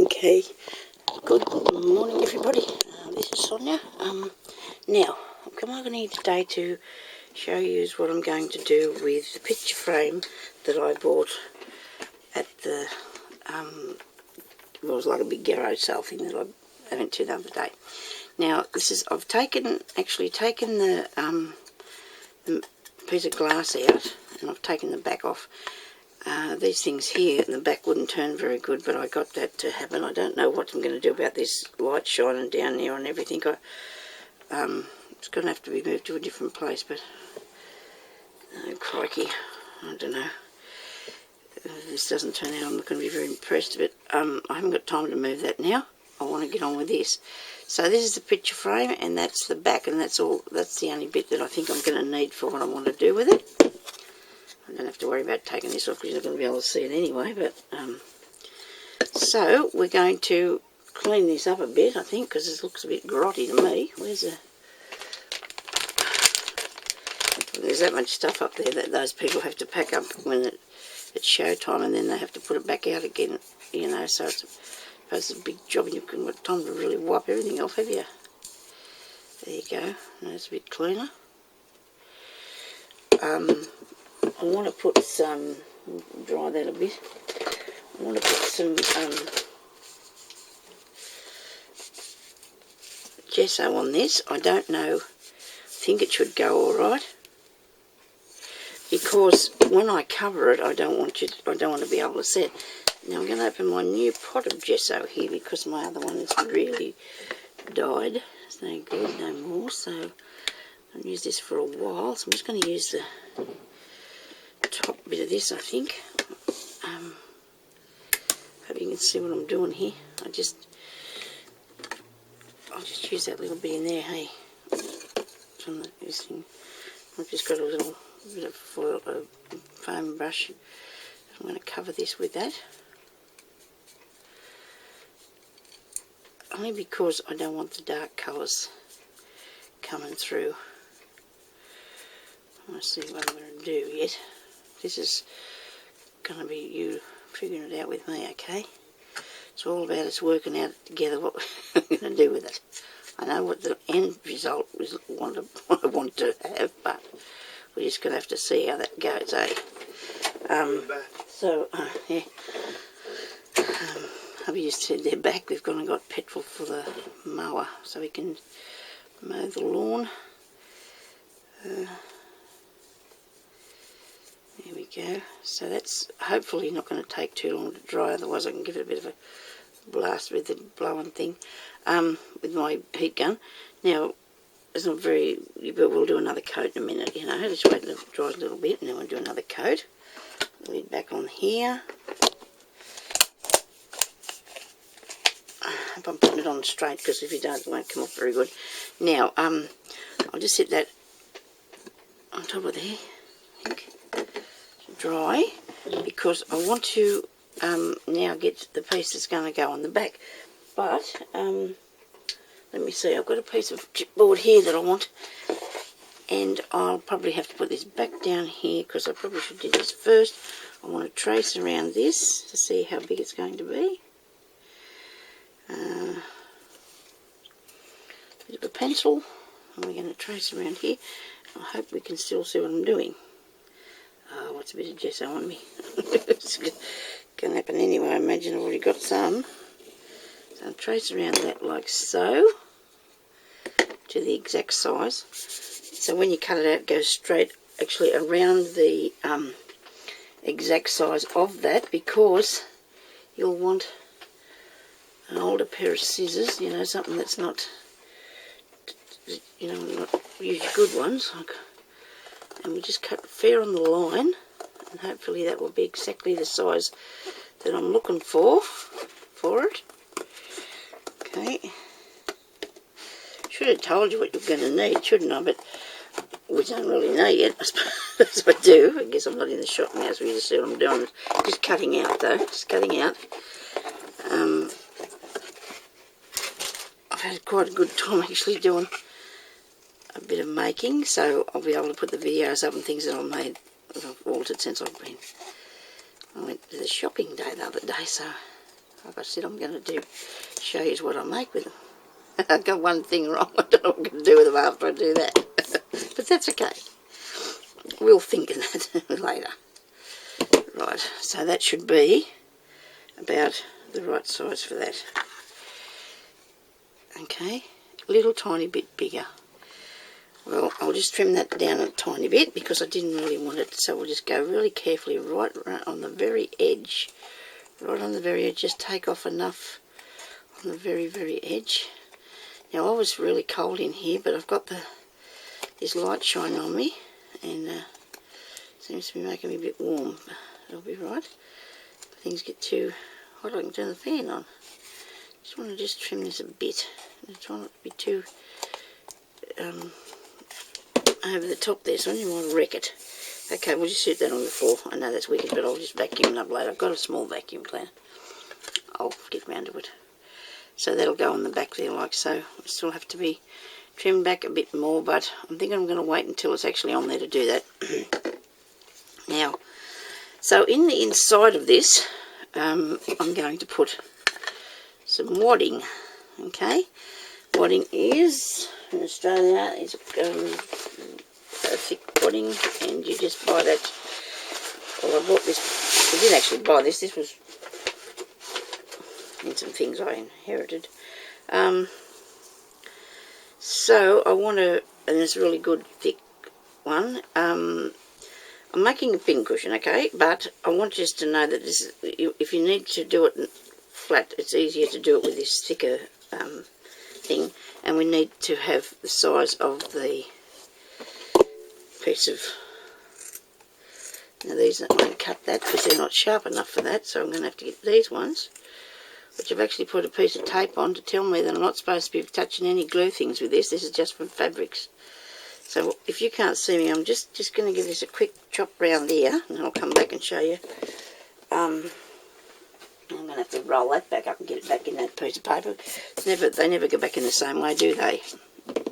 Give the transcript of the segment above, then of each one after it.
Okay, good morning everybody. This is Sonia. Now, I'm coming on here today to show you what I'm going to do with the picture frame that I bought at the, it was like a big garage sale thing that I went to the other day. Now, this is, I've actually taken the piece of glass out, and I've taken the back off. These things here in the back wouldn't turn very good, but I got that to happen. I don't know what I'm going to do about this light shining down there and everything. It's going to have to be moved to a different place, but oh crikey, I don't know. If this doesn't turn out, I'm not going to be very impressed, but I haven't got time to move that now. I want to get on with this. So this is the picture frame, and that's the back, and that's all. That's the only bit that I think I'm going to need for what I want to do with it. I don't have to worry about taking this off because you're not going to be able to see it anyway. But so we're going to clean this up a bit, I think, because this looks a bit grotty to me. There's that much stuff up there that those people have to pack up when it's show time, and then they have to put it back out again. You know, so it's a big job, and you've got time to really wipe everything off, have you? There you go. That's a bit cleaner. I want to put some, dry that a bit, I want to put some gesso on this. I don't know, I think it should go alright, because when I cover it I don't want to be able to see it. Now I'm going to open my new pot of gesso here because my other one has really died. It's no good no more, so I'll use this for a while. So I'm just going to use the top bit of this, I think. Hope you can see what I'm doing here. I'll just use that little bit in there, hey. From this thing. I've just got a little bit of foil, a foam brush. I'm going to cover this with that. Only because I don't want the dark colours coming through. I want to see what I'm going to do yet. This is going to be you figuring it out with me, okay? It's all about us working out together what we're going to do with it. I know what the end result is, what I want to have, but we're just going to have to see how that goes, eh? Yeah. Hubby just said they're back. We've gone and got petrol for the mower so we can mow the lawn. There we go. So that's hopefully not going to take too long to dry, otherwise I can give it a bit of a blast with the blowing thing, with my heat gun. Now, it's not very, but we'll do another coat in a minute, you know. Just wait until it dries a little bit and then we'll do another coat. Lid back on here. I hope I'm putting it on straight, because if you don't, it won't come off very good. Now, I'll just set that on top of there, I think, dry, because I want to now get the piece that's going to go on the back. But let me see, I've got a piece of chipboard here that I want, and I'll probably have to put this back down here, because I probably should do this first. I want to trace around this to see how big it's going to be. Bit of a pencil, and we're going to trace around here. I hope we can still see what I'm doing. Oh, what's a bit of gesso on me? It's going to happen anyway. I imagine I've already got some. So I'll trace around that like so, to the exact size. So when you cut it out, it goes straight actually around the exact size of that, because you'll want an older pair of scissors, you know, something that's not, you know, not usually good ones. And we just cut fair on the line, and hopefully that will be exactly the size that I'm looking for it. Okay. Should have told you what you're going to need, shouldn't I? But we don't really know yet. I suppose I do. I guess I'm not in the shop now, so you just see what I'm doing. Just cutting out, though. Just cutting out. I've had quite a good time actually doing a bit of making, so I'll be able to put the videos up and things that I've made, that I've altered since I went to the shopping day the other day, so Like I said, I'm going to show you what I make with them. I've got one thing wrong. I don't know what I'm going to do with them after I do that. But that's okay. We'll think of that later. Right, so that should be about the right size for that. Okay, a little tiny bit bigger. Well, I'll just trim that down a tiny bit because I didn't really want it. So we'll just go really carefully right on the very edge. Right on the very edge. Just take off enough on the very, very edge. Now, I was really cold in here, but I've got this light shine on me, and seems to be making me a bit warm. That'll be right. If things get too hot, I can turn the fan on. Just want to trim this a bit. I try not to be too over the top there, so you might wreck it. Okay, we'll just sit that on the floor. I know that's wicked, but I'll just vacuum it up later. I've got a small vacuum cleaner. I'll get round to it. So that'll go on the back there like so. It still have to be trimmed back a bit more, but I'm thinking I'm going to wait until it's actually on there to do that. Now, so in the inside of this, I'm going to put some wadding. Okay, wadding is, in Australia, is a thick wadding, and you just buy that. Well, I bought this. I didn't actually buy this. This was in some things I inherited. So I want to, and it's a really good thick one. I'm making a pin cushion, okay, but I want just to know that this, if you need to do it flat, it's easier to do it with this thicker thing, and we need to have the size of the piece of. Now these, I won't cut that because they're not sharp enough for that, so I'm going to have to get these ones, which I've actually put a piece of tape on to tell me that I'm not supposed to be touching any glue things with this. This is just from fabrics. So if you can't see me, I'm just going to give this a quick chop round here, and I'll come back and show you. I'm going to have to roll that back up and get it back in that piece of paper. They never go back in the same way, do they?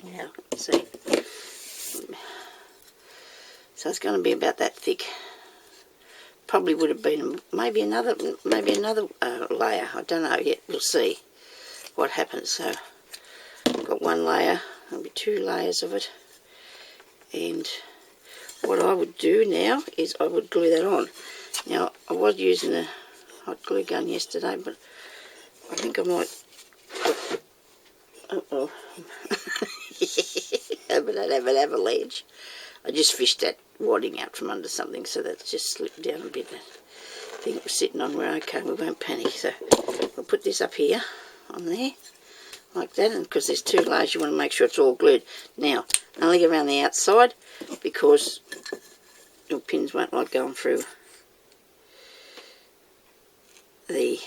Yeah, see. So it's going to be about that thick. Probably would have been maybe another layer. I don't know yet. We'll see what happens. So I've got one layer. There'll be 2 layers of it. And what I would do now is I would glue that on. Now, I was using a hot glue gun yesterday, but I think I might. Uh-oh. But I'd have an avalanche. I just fished that wadding out from under something, so that's just slipped down a bit. That thing it was sitting on, we're okay, we won't panic. So we'll put this up here on there, like that, and because there's 2 layers, you want to make sure it's all glued. Now, only around the outside, because your pins won't like going through the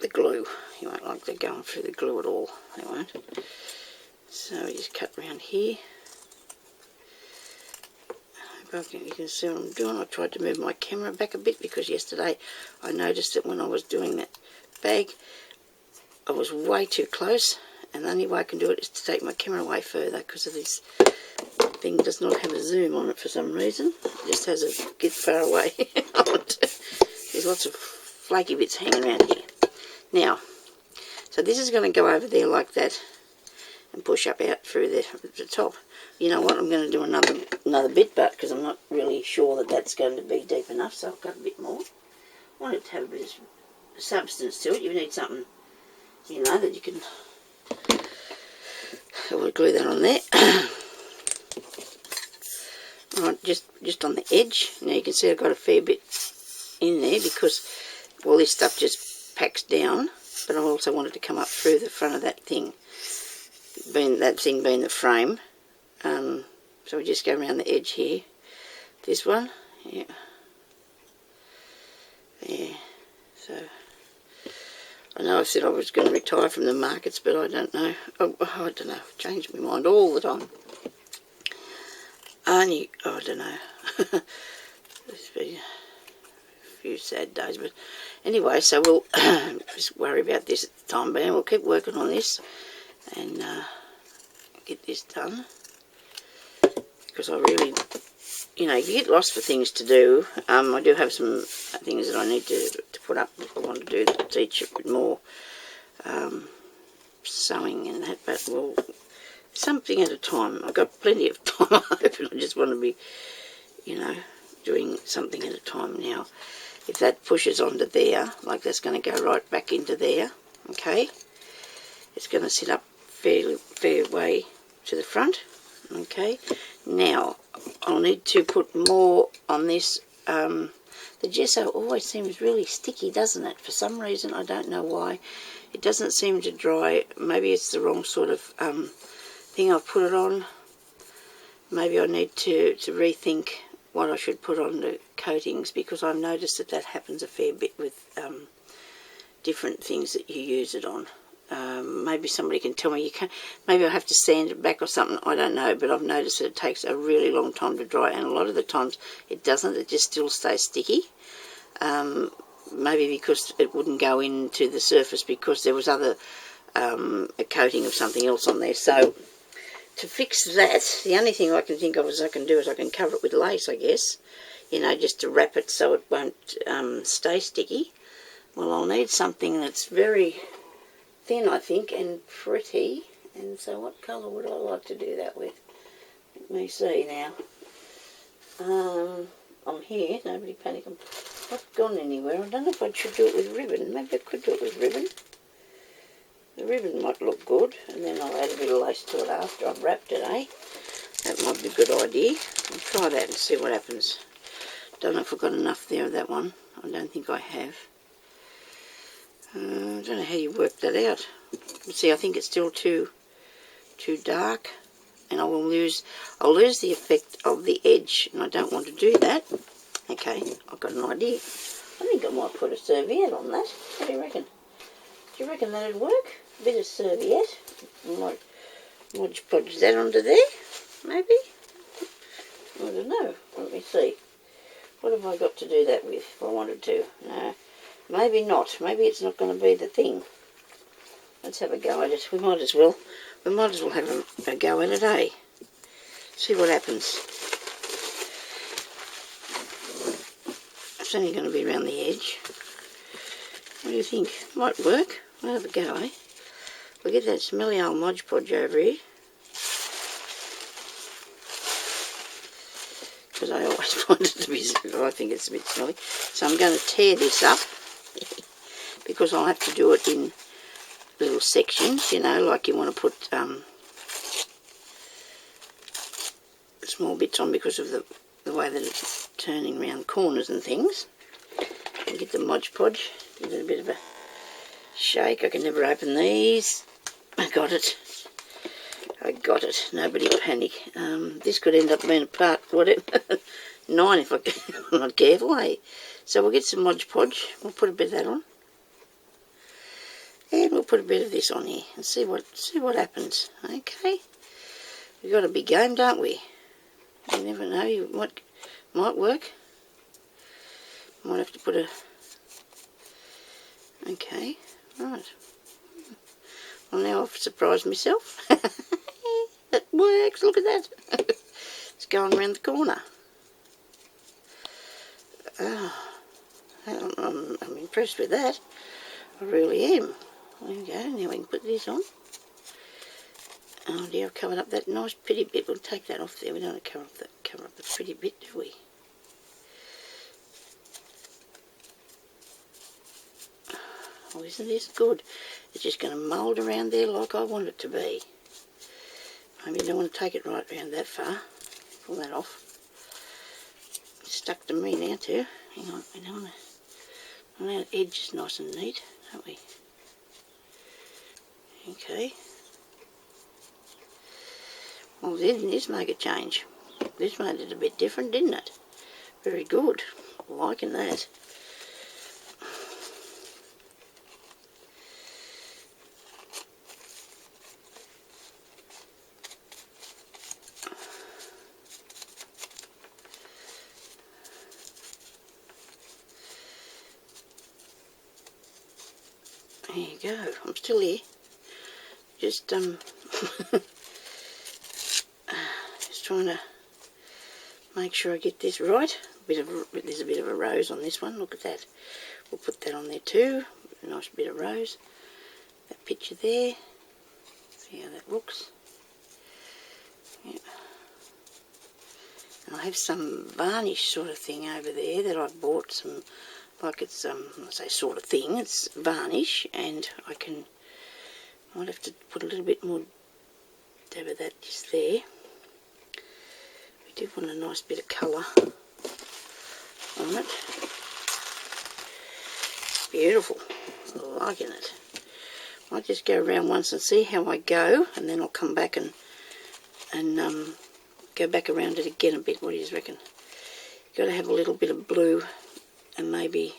glue. You won't like that going through the glue at all. They won't. So we just cut around here. You can see what I'm doing. I tried to move my camera back a bit because yesterday I noticed that when I was doing that bag, I was way too close, and the only way I can do it is to take my camera away further because of this thing does not have a zoom on it for some reason. It just has a get far away. There's lots of flaky bits hanging around here. Now, so this is going to go over there like that and push up out through the top. You know what, I'm going to do another bit, but because I'm not really sure that that's going to be deep enough, so I'll cut a bit more. I want it to have a bit of substance to it. You need something, you know, that you can. I will glue that on there. Alright, just on the edge. Now you can see I've got a fair bit in there because all this stuff just packs down, but I also wanted to come up through the front of that thing, being the frame. So we just go around the edge here. This one, yeah. So I know I said I was going to retire from the markets, but I don't know. I don't know. I've changed my mind all the time. I don't know. There's been a few sad days, but anyway, so we'll just worry about this at the time being. We'll keep working on this and get this done, because I really you know, you get lost for things to do. I do have some things that I need to put up if I want to do, teach a bit more sewing and that, but well, something at a time. I've got plenty of time, I hope, and I just want to be, you know, doing something at a time now. If that pushes onto there, like that's going to go right back into there, okay? It's going to sit up fair way to the front, okay? Now, I'll need to put more on this. The gesso always seems really sticky, doesn't it? For some reason, I don't know why. It doesn't seem to dry. Maybe it's the wrong sort of thing I've put it on. Maybe I need to rethink what I should put on the coatings, because I've noticed that that happens a fair bit with different things that you use it on. Maybe somebody can tell me. You can't. Maybe I have to sand it back or something. I don't know, but I've noticed that it takes a really long time to dry, and a lot of the times it doesn't. It just still stays sticky. Maybe because it wouldn't go into the surface because there was a coating of something else on there. So to fix that, the only thing I can think of is I can cover it with lace, I guess, you know, just to wrap it so it won't stay sticky. Well, I'll need something that's very thin, I think, and pretty. And so what colour would I like to do that with? Let me see now. I'm here, nobody panic. I'm not gone anywhere. I don't know if I should do it with ribbon. Maybe I could do it with ribbon. The ribbon might look good, and then I'll add a bit of lace to it after I've wrapped it, eh? That might be a good idea. I'll try that and see what happens. Don't know if I've got enough there of that one. I don't think I have. I don't know how you work that out. See, I think it's still too dark, and I'll lose the effect of the edge, and I don't want to do that. Okay, I've got an idea. I think I might put a serviette on that. What do you reckon? Do you reckon that'd work? A bit of serviette. I might Mod Podge that onto there, maybe? I don't know. Let me see. What have I got to do that with if I wanted to? No, maybe not. Maybe it's not going to be the thing. Let's have a go at it. We might as well have a go at it, eh? See what happens. It's only going to be around the edge. What do you think? Might work. We'll have a go, eh? We'll get that smelly old Mod Podge over here. Because I always find it to be, I think it's a bit smelly. So I'm going to tear this up. Because I'll have to do it in little sections, you know, like you want to put small bits on because of the way that it's turning around corners and things. And get the Mod Podge, give it a bit of a shake. I can never open these. I got it. Nobody panic. This could end up being a part, whatever, 9 if I'm not careful, eh? So we'll get some Mod Podge. We'll put a bit of that on. And we'll put a bit of this on here and see what happens. Okay. We've got a big game, don't we? You never know. Might work. Might have to put a... Okay. Right. Well, now I've surprised myself. It works. Look at that. It's going around the corner. Oh, I'm impressed with that. I really am. There we go. Now we can put this on. Oh dear, I've covered up that nice pretty bit. We'll take that off there. We don't want to cover up the pretty bit, do we? Oh, isn't this good? It's just going to mould around there like I want it to be. Maybe you don't want to take it right around that far. Pull that off. It's stuck to me now too. Hang on, we don't want to... Well, that edge is nice and neat, don't we? Okay. Well, didn't this make a change? This made it a bit different, didn't it? Very good. Liking that. There you go. I'm still here. Just just trying to make sure I get this right. There's a bit of a rose on this one, look at that. We'll put that on there too, a nice bit of rose. That picture there, see how that looks. Yeah. And I have some varnish sort of thing over there that I've bought, some, like it's, I say sort of thing, it's varnish, and might have to put a little bit more dab of that just there. We do want a nice bit of colour on it. Beautiful, liking it. I'll just go around once and see how I go, and then I'll come back and go back around it again a bit. What do you reckon? You've got to have a little bit of blue, and maybe,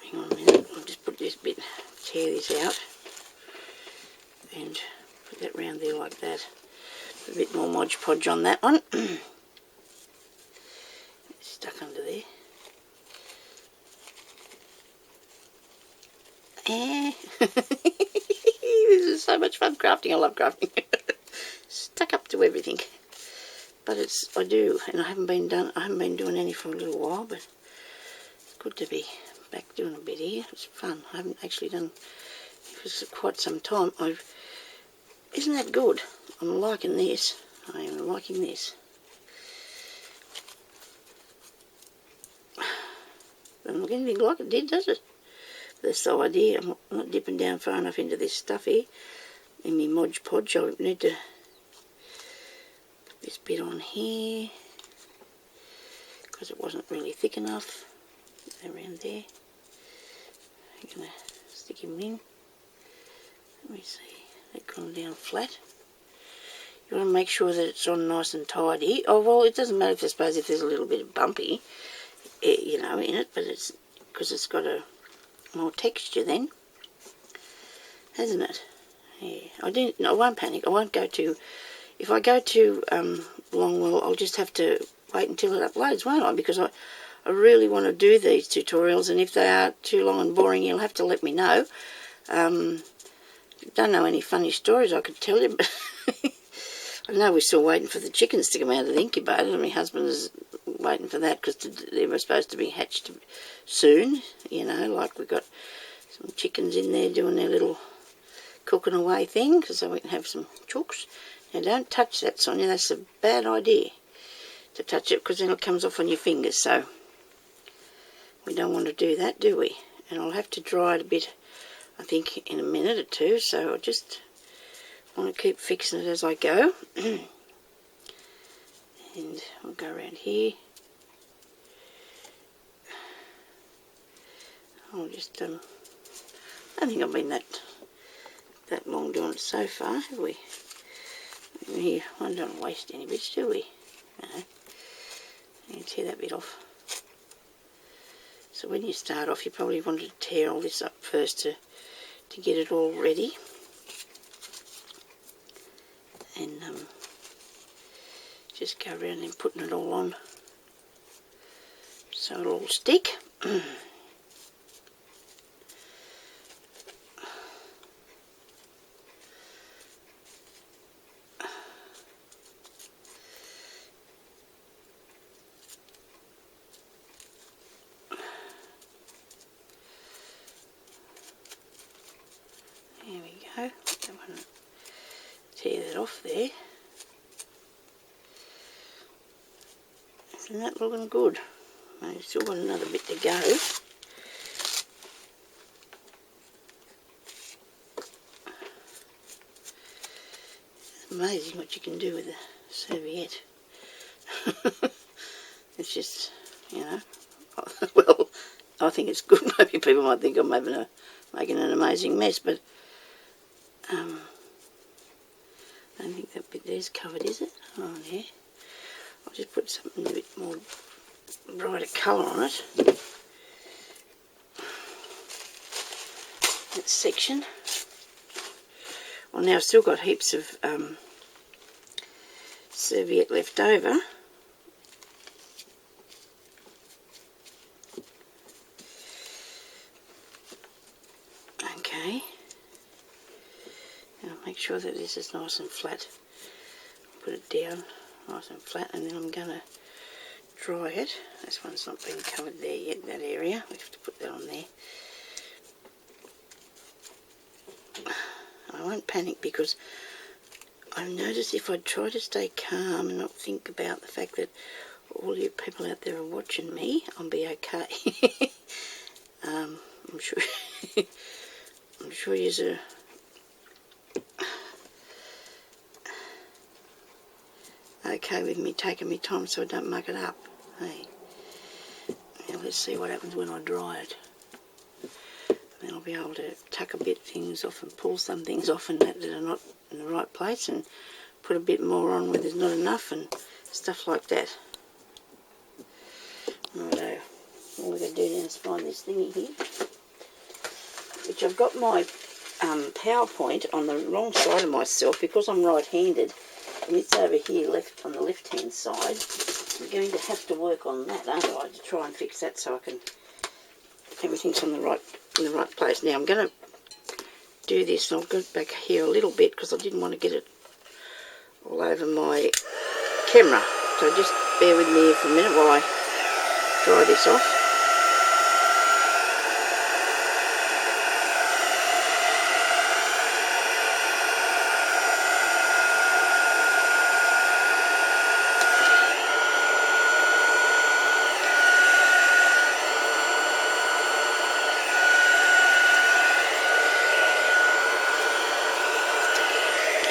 hang on a minute, I'll just put this bit, tear this out, and put that round there like that. A bit more Mod Podge on that one. It's stuck under there. This is so much fun crafting. I love crafting. Stuck up to everything. But I do, and I haven't been doing any for a little while, but it's good to be back doing a bit here. It's fun. I haven't actually done for quite some time. Isn't that good? I'm liking this. I am liking this. Doesn't look anything like it did, does it? That's the idea. I'm not dipping down far enough into this stuff here. In my Mod Podge, I need to put this bit on here because it wasn't really thick enough. Around there. I'm going to stick him in. Let me see. That gone down flat. You want to make sure that it's on nice and tidy. Oh, well, it doesn't matter if there's a little bit of bumpy, you know, in it, but it's because it's got a more texture then, hasn't it? Yeah, I won't panic. I won't go to, if I go to Longwell, I'll just have to wait until it uploads, won't I? Because I really want to do these tutorials, and if they are too long and boring, you'll have to let me know. Don't know any funny stories I could tell you, but I know we're still waiting for the chickens to come out of the incubator, and my husband is waiting for that because they were supposed to be hatched soon, you know, like we got some chickens in there doing their little cooking away thing so we can have some chooks. Now don't touch that, Sonia, that's a bad idea to touch it because then it comes off on your fingers, so we don't want to do that, do we? And I'll have to dry it a bit, I think, in a minute or two, so I just want to keep fixing it as I go. And I'll go around here. I'll just, I don't think I've been that long doing it so far, have we? Here, I don't waste any bits, do we? No. You can tear that bit off. So when you start off, you probably wanted to tear all this up first to get it all ready. And just go around and putting it all on so it'll all stick. There we go. Don't want to tear that off there. Isn't that looking good? I've still got another bit to go. It's amazing what you can do with a serviette. It's just, you know, well, I think it's good. Maybe people might think I'm making an amazing mess, but I don't think that bit there's covered, is it? Oh, yeah. I'll just put something a bit more brighter colour on it. That section. Well, now I've still got heaps of serviette left over. Okay. Now make sure that this is nice and flat. Put it down nice and flat, and then I'm going to dry it. This one's not been covered there yet, that area. We have to put that on there. I won't panic because I've noticed if I try to stay calm and not think about the fact that all you people out there are watching me, I'll be okay. I'm sure I'm sure you're okay with me taking my time so I don't muck it up. Hey, now let's see what happens when I dry it. Then I'll be able to tuck a bit things off and pull some things off and that are not in the right place and put a bit more on where there's not enough and stuff like that. Righto. All we're going to do now is find this thingy here, which I've got my PowerPoint on the wrong side of myself because I'm right-handed and it's over here left on the left-hand side. I'm going to have to work on that, aren't I, to try and fix that so I can everything's on the right place. Now I'm going to do this, and I'll go back here a little bit because I didn't want to get it all over my camera. So just bear with me for a minute while I dry this off.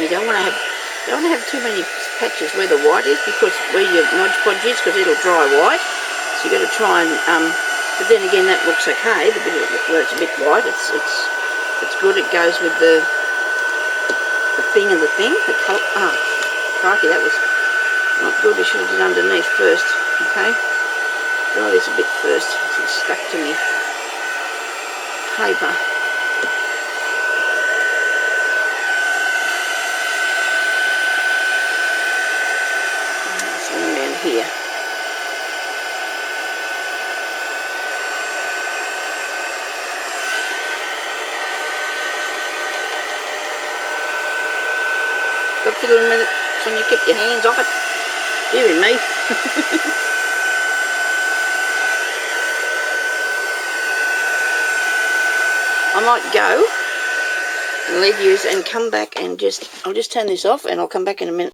You don't want to have too many patches where the white is, because where your Mod Podge is, because it'll dry white. So you've got to try and but then again that looks okay. The bit where it's a bit white, it's good. It goes with the thing and the thing. The colour. Oh, crikey, that was not good. I should have done underneath first. Okay, dry this a bit first. It's stuck to me paper. Here. Got a little minute when you keep your hands off it. Dear me. I might go and leave you and come back and I'll just turn this off and I'll come back in a minute.